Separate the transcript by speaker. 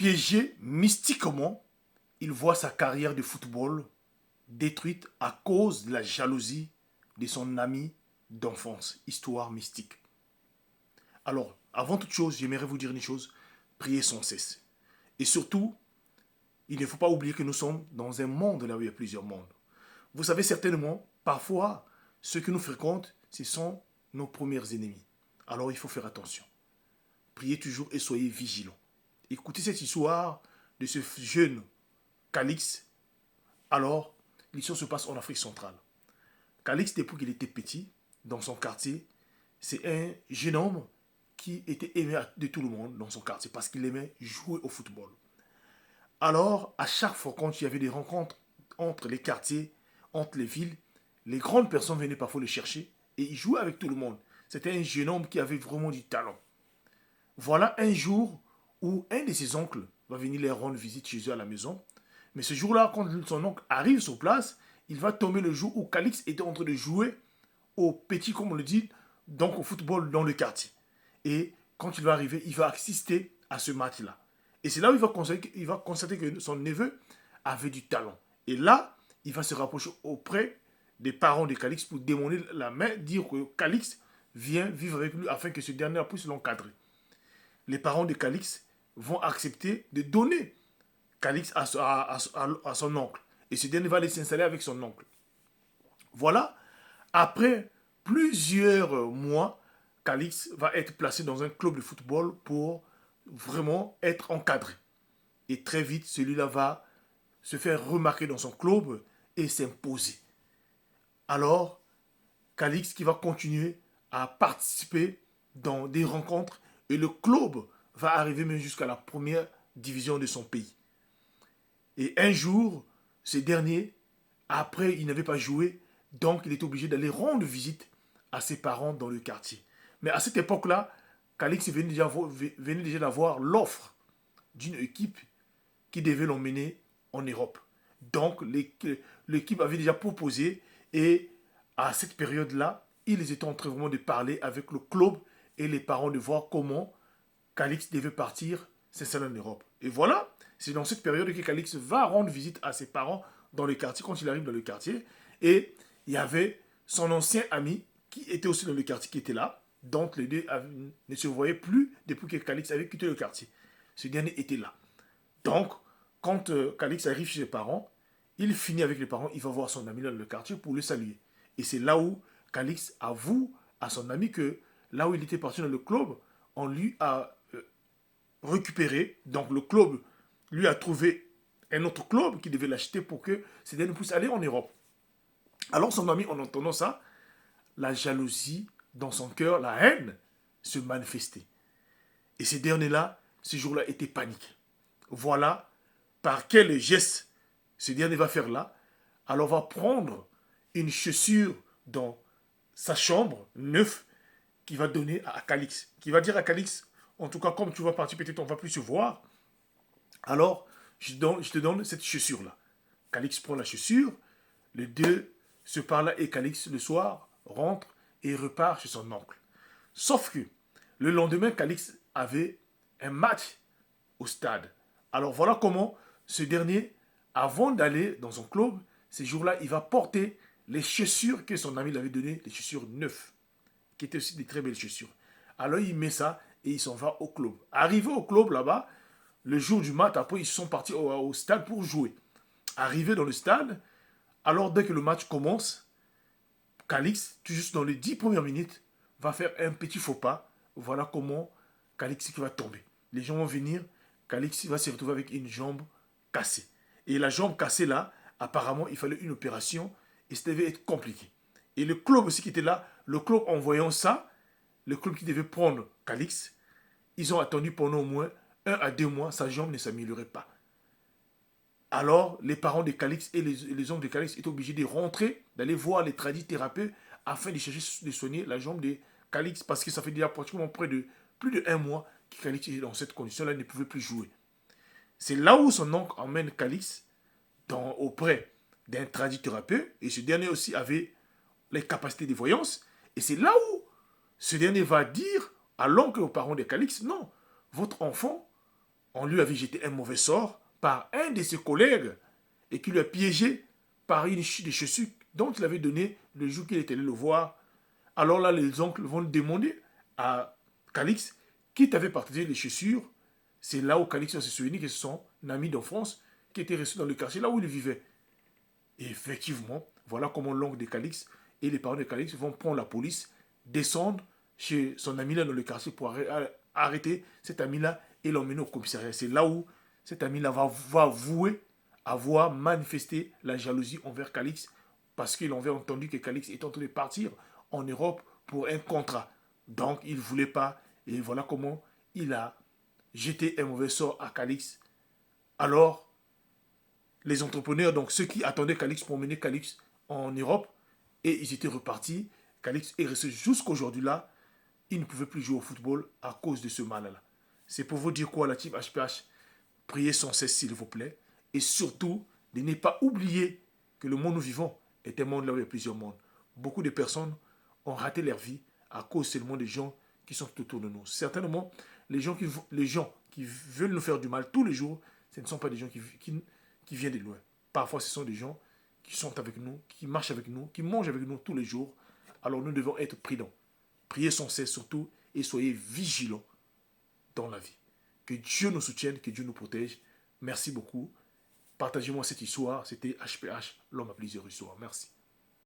Speaker 1: Piégé mystiquement, il voit sa carrière de football détruite à cause de la jalousie de son ami d'enfance. Histoire mystique. Alors, avant toute chose, j'aimerais vous dire une chose. Priez sans cesse. Et surtout, il ne faut pas oublier que nous sommes dans un monde là où il y a plusieurs mondes. Vous savez certainement, parfois, ceux qui nous fréquentent, ce sont nos premiers ennemis. Alors il faut faire attention. Priez toujours et soyez vigilants. Écoutez cette histoire de ce jeune Calix. Alors, l'histoire se passe en Afrique centrale. Calix, depuis qu'il était petit, dans son quartier, c'est un jeune homme qui était aimé de tout le monde dans son quartier parce qu'il aimait jouer au football. Alors, à chaque fois quand il y avait des rencontres entre les quartiers, entre les villes, les grandes personnes venaient parfois le chercher et il jouait avec tout le monde. C'était un jeune homme qui avait vraiment du talent. Voilà un jour où un de ses oncles va venir les rendre visite chez eux à la maison. Mais ce jour-là, quand son oncle arrive sur place, il va tomber le jour où Calix était en train de jouer au petit, comme on le dit, donc au football dans le quartier. Et quand il va arriver, il va assister à ce match-là. Et c'est là où il va constater que son neveu avait du talent. Et là, il va se rapprocher auprès des parents de Calix pour demander la main, dire que Calix vient vivre avec lui afin que ce dernier puisse l'encadrer. Les parents de Calix vont accepter de donner Calix à son oncle. Et ce dernier va aller s'installer avec son oncle. Voilà, après plusieurs mois, Calix va être placé dans un club de football pour vraiment être encadré. Et très vite, celui-là va se faire remarquer dans son club et s'imposer. Alors, Calix qui va continuer à participer dans des rencontres et le club va arriver même jusqu'à la première division de son pays. Et un jour, ce dernier, après, il n'avait pas joué, donc il était obligé d'aller rendre visite à ses parents dans le quartier. Mais à cette époque-là, Calix venait déjà d'avoir l'offre d'une équipe qui devait l'emmener en Europe. Donc l'équipe avait déjà proposé et à cette période-là, ils étaient en train vraiment de parler avec le club et les parents de voir comment Calix devait partir s'installer en Europe. Et voilà, c'est dans cette période que Calix va rendre visite à ses parents dans le quartier, quand il arrive dans le quartier. Et il y avait son ancien ami qui était aussi dans le quartier, qui était là. Donc les deux ne se voyaient plus depuis que Calix avait quitté le quartier. Ce dernier était là. Donc, quand Calix arrive chez ses parents, il finit avec les parents, il va voir son ami dans le quartier pour le saluer. Et c'est là où Calix avoue à son ami que là où il était parti dans le club, on lui a récupéré, donc le club lui a trouvé un autre club qui devait l'acheter pour que ce dernier puisse aller en Europe. Alors son ami, en entendant ça, la jalousie dans son cœur, la haine, se manifestait. Et ce dernier-là, ce jour-là, était panique. Voilà par quel geste ce dernier va faire là. Alors va prendre une chaussure dans sa chambre, neuve, qui va donner à Calix. Qui va dire à Calix, en tout cas, comme tu vas partir, peut-être on ne va plus se voir. Alors, je te donne cette chaussure-là. Calix prend la chaussure, les deux se parlent là et Calix, le soir, rentre et repart chez son oncle. Sauf que le lendemain, Calix avait un match au stade. Alors voilà comment ce dernier, avant d'aller dans son club, ces jours-là, il va porter les chaussures que son ami lui avait données, les chaussures neuves, qui étaient aussi des très belles chaussures. Alors il met ça et il s'en va au club. Arrivé au club là-bas, le jour du match, après ils sont partis au stade pour jouer. Arrivé dans le stade, alors dès que le match commence, Calix, tout juste dans les 10 premières minutes, va faire un petit faux pas. Voilà comment Calix qui va tomber. Les gens vont venir, Calix va se retrouver avec une jambe cassée. Et la jambe cassée là, apparemment, il fallait une opération et ça devait être compliqué. Et le club aussi qui était là, le club en voyant ça, le club qui devait prendre Calix, ils ont attendu pendant au moins 1 à 2 mois, sa jambe ne s'améliorait pas. Alors, les parents de Calix et les oncles de Calix étaient obligés de rentrer, d'aller voir les tradithérapeutes afin de chercher de soigner la jambe de Calix parce que ça fait déjà pratiquement près de plus de 1 mois que Calix était dans cette condition-là, il ne pouvait plus jouer. C'est là où son oncle emmène Calix auprès d'un tradithérapeute et ce dernier aussi avait les capacités de voyance. Et c'est là où ce dernier va dire à l'oncle et aux parents de Calix, non, votre enfant On lui avait jeté un mauvais sort par un de ses collègues et qui lui a piégé par une des chaussures dont il avait donné le jour qu'il était allé le voir. Alors là, les oncles vont demander à Calix qui t'avait partagé les chaussures. C'est là où Calix va se souvenir que c'est son ami d'enfance qui était resté dans le quartier, là où il vivait. Et effectivement, voilà comment l'oncle de Calix et les parents de Calix vont prendre la police, descendre chez son ami là dans le quartier pour arrêter cet ami là et l'emmener au commissariat. C'est là où cet ami là va avouer avoir manifesté la jalousie envers Calix parce qu'il avait entendu que Calix était en train de partir en Europe pour un contrat. Donc il ne voulait pas. Et voilà comment il a jeté un mauvais sort à Calix. Alors les entrepreneurs, donc ceux qui attendaient Calix pour mener Calix en Europe, et ils étaient repartis. Calix est resté jusqu'aujourd'hui là. Il ne pouvait plus jouer au football à cause de ce mal-là. C'est pour vous dire quoi, la team HPH? Priez sans cesse, s'il vous plaît. Et surtout, de ne pas oublier que le monde où nous vivons est un monde là où il y a plusieurs mondes. Beaucoup de personnes ont raté leur vie à cause seulement des gens qui sont autour de nous. Certainement, les gens qui veulent nous faire du mal tous les jours, ce ne sont pas des gens qui viennent de loin. Parfois, ce sont des gens qui sont avec nous, qui marchent avec nous, qui mangent avec nous tous les jours. Alors nous devons être prudents. Priez sans cesse surtout et soyez vigilants dans la vie. Que Dieu nous soutienne, que Dieu nous protège. Merci beaucoup. Partagez-moi cette histoire. C'était HPH, l'homme à plusieurs histoires. Merci.